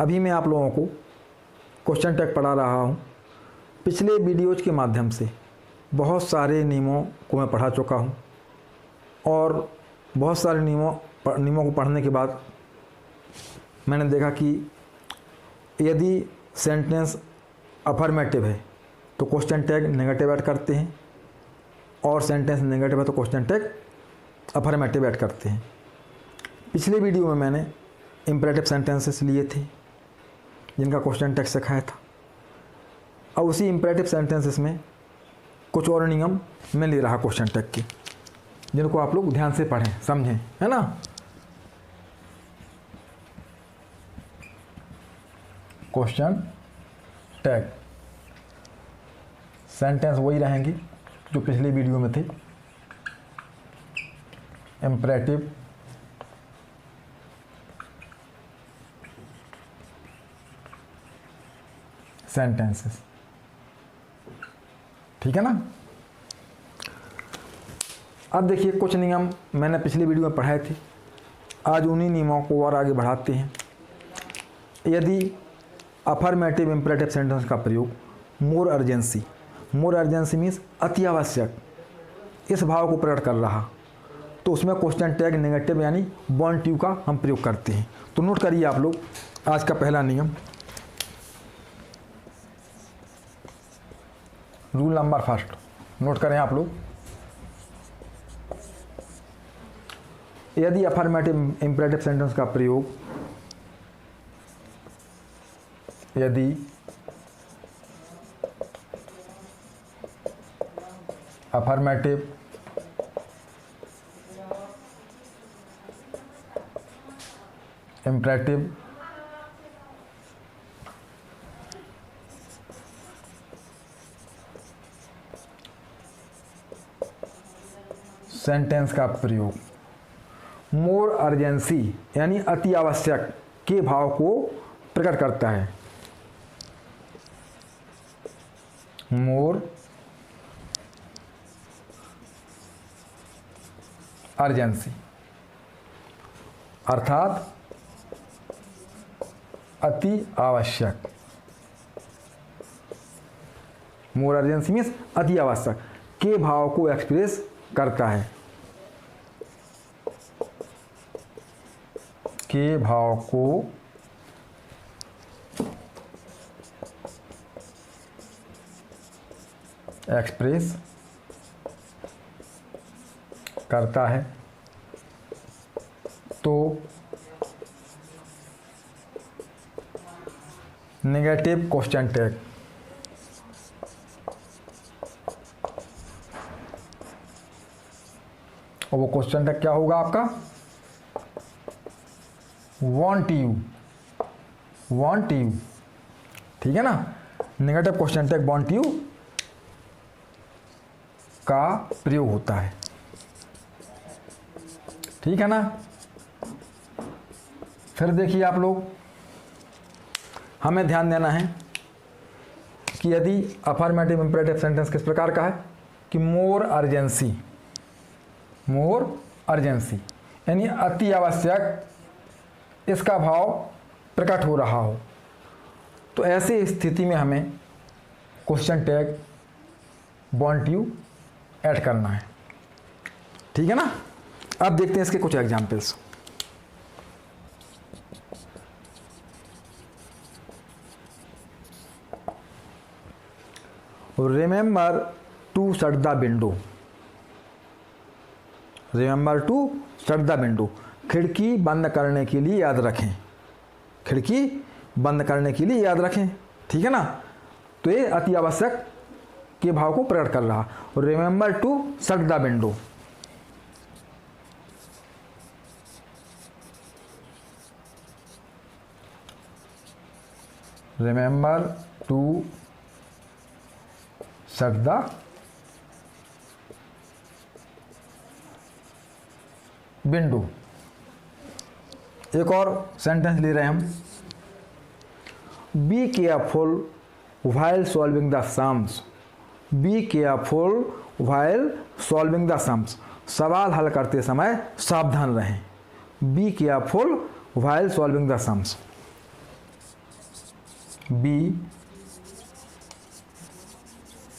अभी मैं आप लोगों को क्वेश्चन टैग पढ़ा रहा हूँ। पिछले वीडियोज के माध्यम से बहुत सारे नियमों को मैं पढ़ा चुका हूँ और बहुत सारे नियमों को पढ़ने के बाद मैंने देखा कि यदि सेंटेंस अफर्मेटिव है तो क्वेश्चन टैग नेगेटिव ऐड करते हैं और सेंटेंस नेगेटिव है तो क्वेश्चन टैग अफर्मेटिव ऐड करते हैं। पिछले वीडियो में मैंने इम्परेटिव सेंटेंसेस लिए थे जिनका क्वेश्चन टैग सिखाया था। अब उसी इम्परेटिव सेंटेंसेस में कुछ और नियम मैं ले रहा क्वेश्चन टैग के, जिनको आप लोग ध्यान से पढ़ें, समझें, है ना। क्वेश्चन टैग सेंटेंस वही रहेंगे जो पिछले वीडियो में थे। इम्परेटिव सेंटेंसेस, ठीक है ना। अब देखिए कुछ नियम मैंने पिछले वीडियो में पढ़ाए थे, आज उन्हीं नियमों को और आगे बढ़ाते हैं। यदि अफर्मेटिव इम्परेटिव सेंटेंस का प्रयोग मोर अर्जेंसी मीन्स अति आवश्यक, इस भाव को प्रकट कर रहा, तो उसमें क्वेश्चन टैग नेगेटिव यानी वांट टू का हम प्रयोग करते हैं। तो नोट करिए आप लोग आज का पहला नियम, रूल नंबर फर्स्ट, नोट करें आप लोग। यदि अफर्मेटिव इम्परेटिव सेंटेंस का प्रयोग यदि अफर्मेटिव इम्परेटिव सेंटेंस का प्रयोग मोर अर्जेंसी यानी अति आवश्यक के भाव को प्रकट करता है। मोर अर्जेंसी अर्थात अति आवश्यक, मोर अर्जेंसी मीन्स अति आवश्यक के भाव को एक्सप्रेस करता है, के भाव को एक्सप्रेस करता है। तो नेगेटिव क्वेश्चन टैग और वो क्वेश्चन टैग क्या होगा आपका, वांट यू, ठीक है ना। Negative question tag want you का प्रयोग होता है, ठीक है ना। फिर देखिए आप लोग, हमें ध्यान देना है कि यदि अफर्मेटिव इम्परेटिव सेंटेंस किस प्रकार का है कि मोर अर्जेंसी यानी अति आवश्यक इसका भाव प्रकट हो रहा हो, तो ऐसी स्थिति में हमें question tag want you add करना है, ठीक है ना। अब देखते हैं इसके कुछ examples. Remember to shut the window, खिड़की बंद करने के लिए याद रखें, ठीक है ना। तो ये अति आवश्यक के भाव को प्रकट कर रहा। Remember to shut the window, remember to shut the window. एक और सेंटेंस ले रहे हैं हम, be careful while solving the sums, सवाल हल करते समय सावधान रहें। Be careful while solving the sums. Be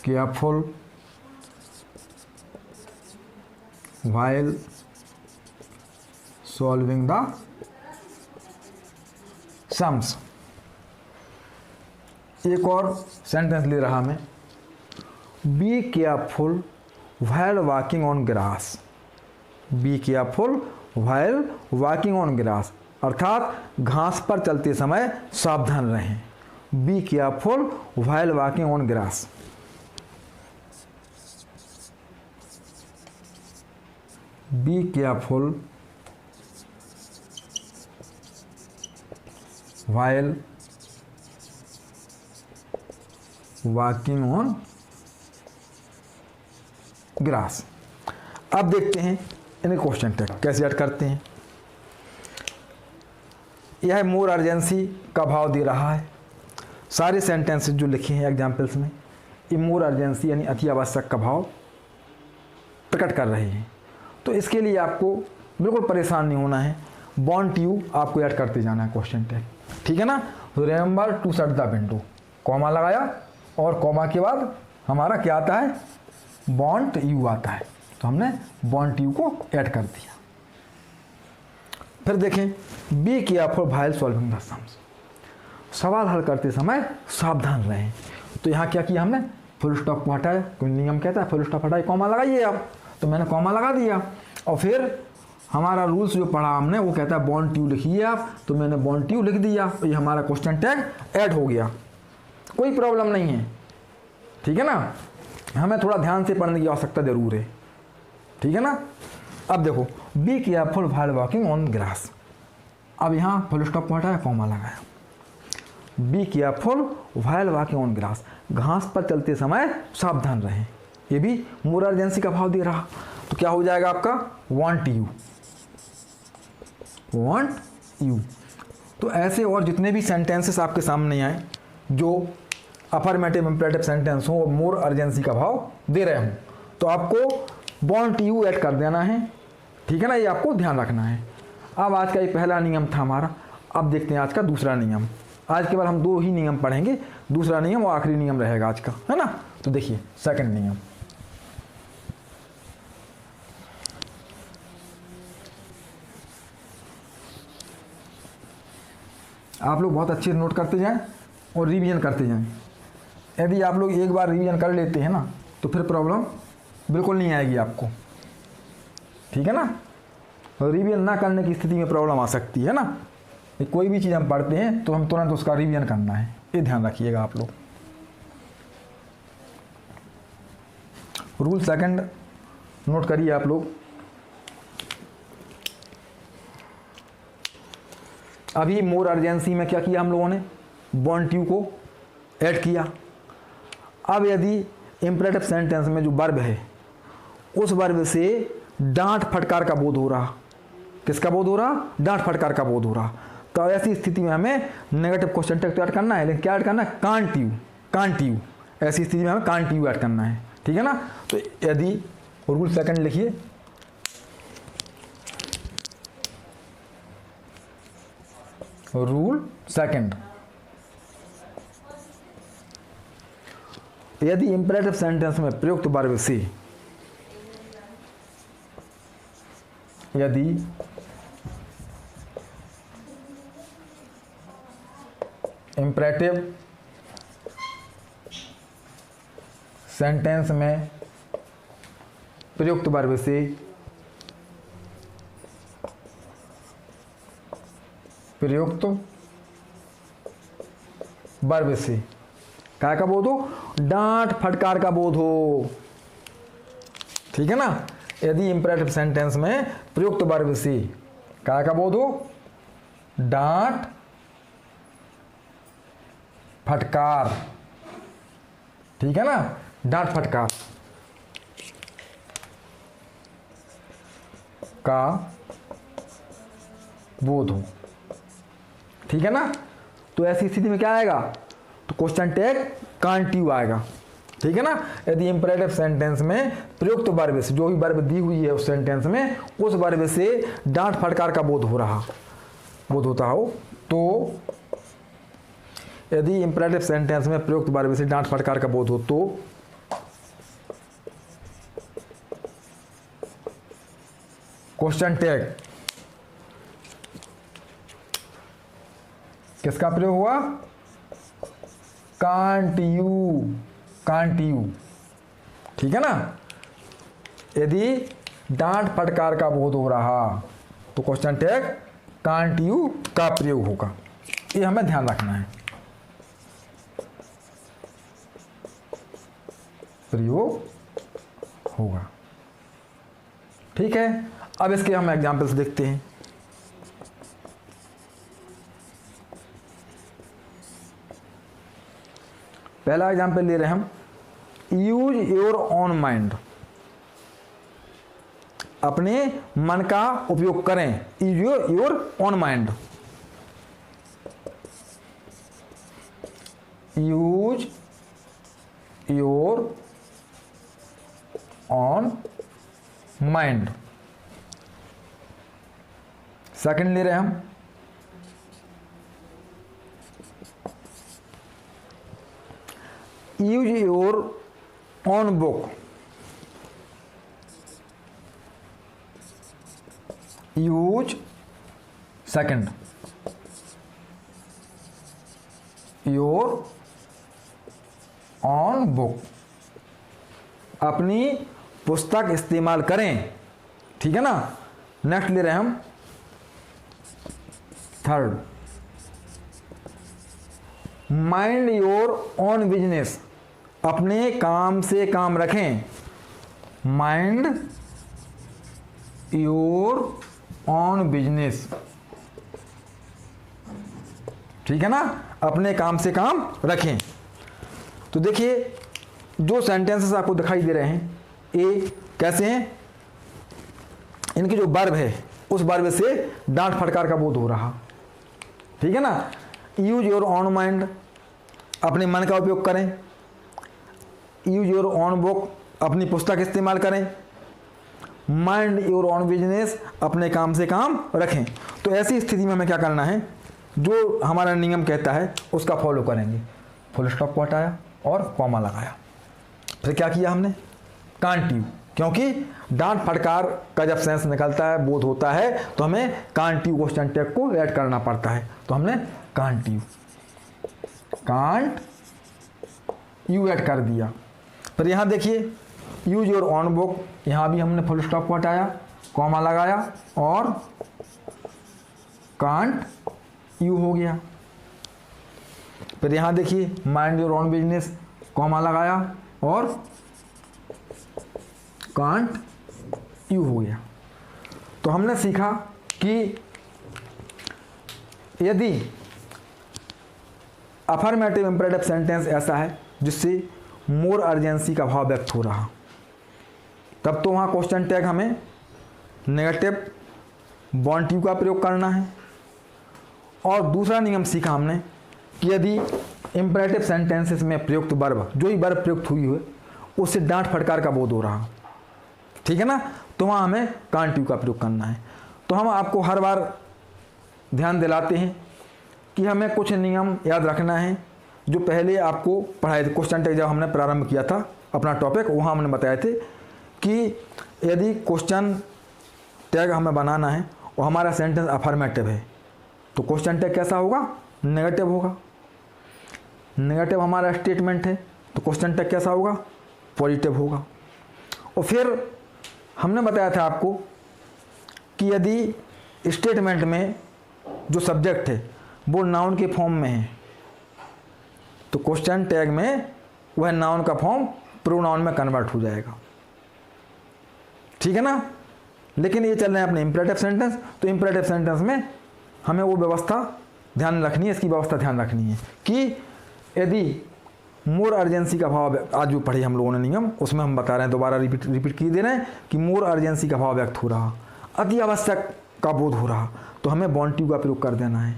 careful while solving the sums। एक और सेंटेंस ले रहा मैं, B careful while walking on grass। B careful while walking on grass, अर्थात घास पर चलते समय सावधान रहें। Be careful while walking on grass। Be careful while walking on grass। अब देखते हैं इन्हें क्वेश्चन टैग कैसे ऐड करते हैं। यह मोर अर्जेंसी का भाव दे रहा है। सारे सेंटेंसेस जो लिखे हैं एग्जाम्पल्स में, ये मोर अर्जेंसी यानी अति आवश्यक का भाव प्रकट कर रहे हैं। तो इसके लिए आपको बिल्कुल परेशान नहीं होना है, वांट यू आपको ऐड करते जाना है क्वेश्चन टैग, ठीक है ना। तो remember to shut the window, comma लगाया और कॉमा के बाद हमारा क्या आता है, वांट यू आता है। तो हमने वांट यू को ऐड कर दिया। फिर देखें, B careful while solving the sums, सवाल हल करते समय सावधान रहें। तो यहाँ क्या किया हमने, फुल स्टॉप को हटाया, कोई नियम कहता है फुल स्टॉप हटाए कॉमा लगाइए आप, तो मैंने कॉमा लगा दिया। और फिर हमारा रूल्स जो पढ़ा हमने वो कहता है वांट यू लिखिए आप, तो मैंने वांट यू लिख दिया, तो ये हमारा क्वेश्चन टैग ऐड हो गया, कोई प्रॉब्लम नहीं है, ठीक है ना। हमें थोड़ा ध्यान से पढ़ने की आवश्यकता जरूर है, ठीक है ना। अब देखो, B careful while walking on grass, अब यहाँ फुल स्टॉप को हटाया कॉमा लगाया, B careful while walking on grass, घास पर चलते समय सावधान रहें। ये भी मोर अर्जेंसी का भाव दे रहा, तो क्या हो जाएगा आपका, वांट यू, वांट यू। तो ऐसे और जितने भी सेंटेंसेस आपके सामने आए जो अफर्मेटिव इंपेरेटिव सेंटेंस हो और मोर अर्जेंसी का भाव दे रहे हों, तो आपको वांट यू ऐड कर देना है, ठीक है ना, ये आपको ध्यान रखना है। अब आज का ये पहला नियम था हमारा। अब देखते हैं आज का दूसरा नियम। आज केवल हम 2 ही नियम पढ़ेंगे, दूसरा नियम और आखिरी नियम रहेगा आज का, है ना। तो देखिए सेकंड नियम, आप लोग बहुत अच्छे नोट करते जाएं और रिवीजन करते जाएं। यदि आप लोग एक बार रिवीजन कर लेते हैं ना, तो फिर प्रॉब्लम बिल्कुल नहीं आएगी आपको, ठीक है ना। और रिवीजन ना करने की स्थिति में प्रॉब्लम आ सकती है ना। कोई भी चीज़ हम पढ़ते हैं तो हम तुरंत उसका रिवीजन करना है, ये ध्यान रखिएगा आप लोग। रूल सेकंड नोट करिए आप लोग। अभी मोर अर्जेंसी में क्या किया हम लोगों ने, वांट यू को ऐड किया। अब यदि इंपेरेटिव सेंटेंस में जो वर्ब है उस वर्ब से डांट फटकार का बोध हो रहा, किसका बोध हो रहा, डांट फटकार का बोध हो रहा, तो ऐसी स्थिति में हमें नेगेटिव क्वेश्चन टैग तो ऐड करना है, लेकिन क्या ऐड करना है, कांट यू, कांट यू। ऐसी स्थिति में हमें कांट यू ऐड करना है, ठीक है ना। तो यदि रूल सेकंड लिखिए, रूल सेकंड, यदि इंपेरेटिव सेंटेंस में प्रयुक्त वर्ब से, यदि इंपेरेटिव सेंटेंस में प्रयुक्त वर्ब से प्रयुक्त वर्ब से क्या का बोध हो, डांट फटकार का बोध हो, ठीक है ना। यदि इंपेरेटिव सेंटेंस में प्रयुक्त वर्ब से क्या का बोध हो, डांट फटकार, ठीक है ना, डांट फटकार का बोध हो, ठीक है ना। तो ऐसी स्थिति में क्या आएगा, तो क्वेश्चन टैग कांट यू आएगा, ठीक है ना। यदि इंपेरेटिव सेंटेंस में प्रयुक्त वर्ब से, जो भी वर्ब दी हुई है उस सेंटेंस में, उस वर्ब से डांट फटकार का बोध हो रहा, बोध होता हो, तो यदि इंपरेटिव सेंटेंस में प्रयुक्त वर्ब से डांट फटकार का बोध हो तो क्वेश्चन टैग किसका प्रयोग हुआ? कांट यू, ठीक है ना। यदि डांट फटकार का बोध हो रहा तो क्वेश्चन टैग कांट यू का प्रयोग होगा, ये हमें ध्यान रखना है, प्रयोग होगा, ठीक है। अब इसके हम एग्जाम्पल्स देखते हैं। पहला एग्जाम्पल ले रहे हैं हम, यूज योर ओन माइंड, अपने मन का उपयोग करें। Use your own mind, use your on mind. Second ले रहे हैं हम, use your on book, use second your on book, अपनी पुस्तक इस्तेमाल करें, ठीक है ना। नेक्स्ट ले रहे हैं हम third, mind your on business, अपने काम से काम रखें। माइंड योर ऑन बिजनेस, ठीक है ना, अपने काम से काम रखें। तो देखिए जो सेंटेंसेस आपको दिखाई दे रहे हैं ये कैसे हैं, इनकी जो वर्ब है उस वर्ब से डांट फटकार का बोध हो रहा, ठीक है ना। यूज योर ऑन माइंड, अपने मन का उपयोग करें। यूज योर ऑन बुक, अपनी पुस्तक इस्तेमाल करें। माइंड योर ऑन बिजनेस, अपने काम से काम रखें। तो ऐसी स्थिति में हमें क्या करना है, जो हमारा नियम कहता है उसका फॉलो करेंगे। फुल स्टॉप को हटाया और कॉमा लगाया, फिर क्या किया हमने, कांट यू, क्योंकि डांट फटकार का जब सेंस निकलता है, बोध होता है, तो हमें कांट यू क्वेश्चन टैग को ऐड करना पड़ता है। तो हमने कांट यू ऐड कर दिया। फिर यहाँ देखिए यूज योर ऑन बुक, यहाँ भी हमने फुल स्टॉप को हटाया, कॉमा लगाया और कांट यू हो गया। फिर यहाँ देखिए mind your on business, comma लगाया और कांट यू हो गया। तो हमने सीखा कि यदि अफर्मेटिव इंपेरेटिव सेंटेंस ऐसा है जिससे मोर अर्जेंसी का भाव व्यक्त हो रहा, तब तो वहाँ क्वेश्चन टैग हमें नेगेटिव वांट यू का प्रयोग करना है। और दूसरा नियम सीखा हमने कि यदि इंपेरेटिव सेंटेंसेस में प्रयुक्त वर्ब, जो ही वर्ब प्रयुक्त हुई है उससे डांट फटकार का बोध हो रहा, ठीक है ना, तो वहाँ हमें कांट यू का प्रयोग करना है। तो हम आपको हर बार ध्यान दिलाते हैं कि हमें कुछ नियम याद रखना है जो पहले आपको पढ़ाए थे। क्वेश्चन टैग जब हमने प्रारंभ किया था अपना टॉपिक, वहाँ हमने बताए थे कि यदि क्वेश्चन टैग हमें बनाना है और हमारा सेंटेंस अफर्मेटिव है तो क्वेश्चन टैग कैसा होगा, नेगेटिव होगा। नेगेटिव हमारा स्टेटमेंट है तो क्वेश्चन टैग कैसा होगा, पॉजिटिव होगा। और फिर हमने बताया था आपको कि यदि स्टेटमेंट में जो सब्जेक्ट है वो नाउन के फॉर्म में है तो क्वेश्चन टैग में वह नाउन का फॉर्म प्रोनाउन में कन्वर्ट हो जाएगा, ठीक है ना। लेकिन ये चल रहे हैं अपने इंपेरेटिव सेंटेंस, तो इंपेरेटिव सेंटेंस में हमें वो व्यवस्था ध्यान रखनी है, इसकी व्यवस्था ध्यान रखनी है कि यदि मोर अर्जेंसी का भाव, आज जो पढ़े हम लोगों ने नियम, उसमें हम बता रहे हैं, दोबारा रिपीट किए दे रहे हैं कि मोर अर्जेंसी का भाव व्यक्त हो रहा, अति आवश्यक का बोध हो रहा, तो हमें वांट यू का प्रयोग कर देना है।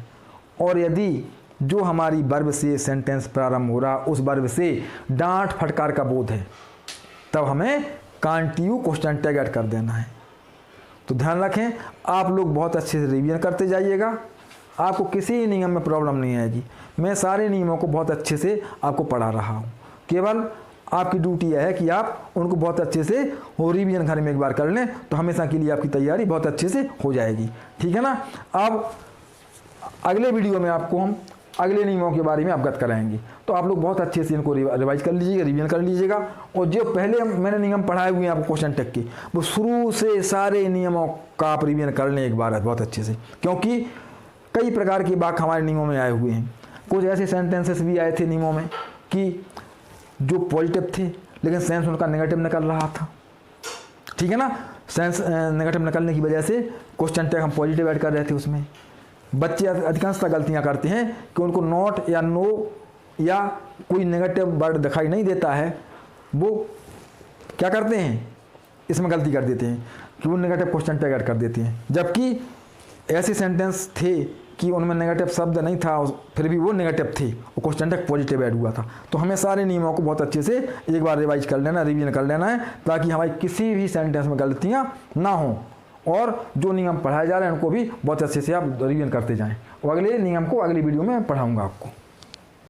और यदि जो हमारी वर्ब से सेंटेंस प्रारंभ हो रहा उस वर्ब से डांट फटकार का बोध है तब हमें can't you question tag add कर देना है। तो ध्यान रखें, आप लोग बहुत अच्छे से रिवीजन करते जाइएगा आपको किसी नियम में प्रॉब्लम नहीं आएगी। मैं सारे नियमों को बहुत अच्छे से आपको पढ़ा रहा हूँ। केवल आपकी ड्यूटी यह है कि आप उनको बहुत अच्छे से और रिवीजन घर में एक बार कर लें, तो हमेशा के लिए आपकी तैयारी बहुत अच्छे से हो जाएगी। ठीक है ना। अब अगले वीडियो में आपको हम अगले नियमों के बारे में अवगत कराएंगे, तो आप लोग बहुत अच्छे से इनको रिवाइज कर लीजिएगा, रिवीजन कर लीजिएगा। और जो पहले मैंने नियम पढ़ाए हुए हैं आपको क्वेश्चन टेक के, वो शुरू से सारे नियमों का आप रिवीजन कर लें एक बार बहुत अच्छे से, क्योंकि कई प्रकार की वाक्य हमारे नियमों में आए हुए हैं। कुछ ऐसे सेंटेंसेस भी आए थे नियमों में कि जो पॉजिटिव थे लेकिन सेंस उनका नेगेटिव निकल रहा था। ठीक है ना। सेंस नेगेटिव निकलने की वजह से क्वेश्चन टैग हम पॉजिटिव ऐड कर रहे थे उसमें। बच्चे अधिकांशतः गलतियां करते हैं कि उनको नॉट या नो या कोई नेगेटिव वर्ड दिखाई नहीं देता है, वो क्या करते हैं, इसमें गलती कर देते हैं कि वो नेगेटिव क्वेश्चन टैग ऐड कर देते हैं, जबकि ऐसे सेंटेंस थे कि उनमें नेगेटिव शब्द नहीं था, फिर भी वो नेगेटिव थे, वो क्वेश्चन टैग पॉजिटिव ऐड हुआ था। तो हमें सारे नियमों को बहुत अच्छे से एक बार रिवाइज कर लेना, रिवीजन कर लेना है, ताकि हमारी किसी भी सेंटेंस में गलतियां ना हों, और जो नियम पढ़ाए जा रहे हैं उनको भी बहुत अच्छे से आप रिवीजन करते जाएं। और अगले नियम को अगली वीडियो में पढ़ाऊंगा आपको।